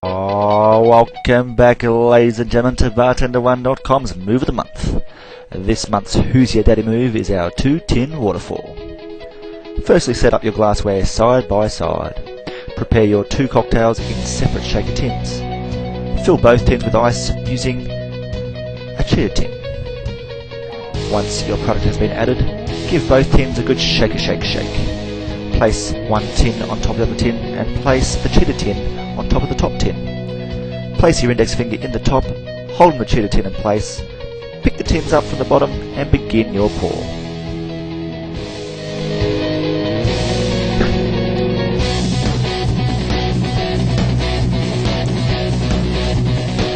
Oh, welcome back, ladies and gentlemen, to Bartender1.com's Move of the Month. This month's Who's Your Daddy move is our 2-tin Waterfall. Firstly, set up your glassware side by side. Prepare your 2 cocktails in separate shaker tins. Fill both tins with ice using a cheer tin. Once your product has been added, give both tins a good shake. Place one tin on top of the other tin and place the cheater tin on top of the top tin. Place your index finger in the top, holding the cheater tin in place. Pick the tins up from the bottom and begin your pour.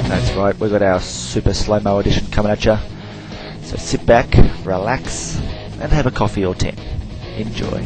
That's right, we've got our super slow-mo edition coming at you. So sit back, relax, and have a coffee or 10. Enjoy.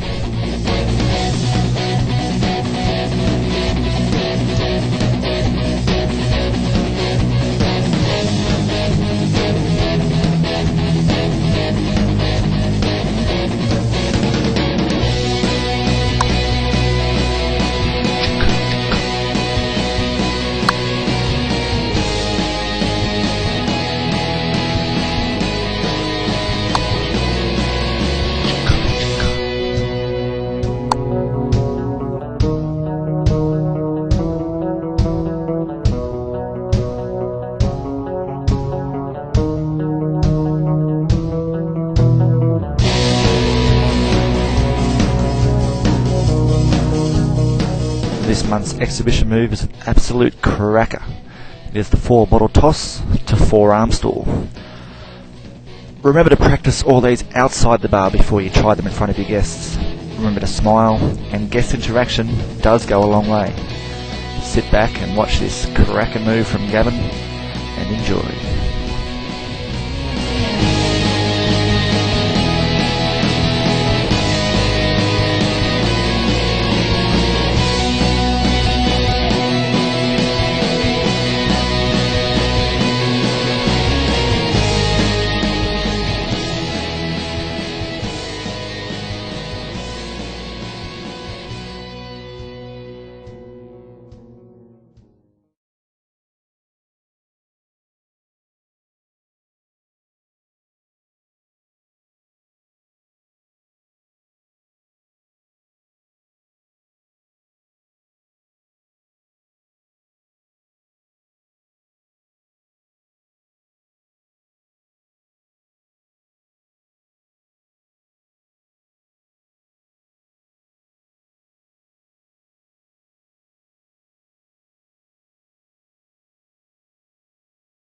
This month's exhibition move is an absolute cracker. It is the 4-bottle toss to 4-arm stool. Remember to practice all these outside the bar before you try them in front of your guests. Remember to smile, and guest interaction does go a long way. Sit back and watch this cracker move from Gavin and enjoy.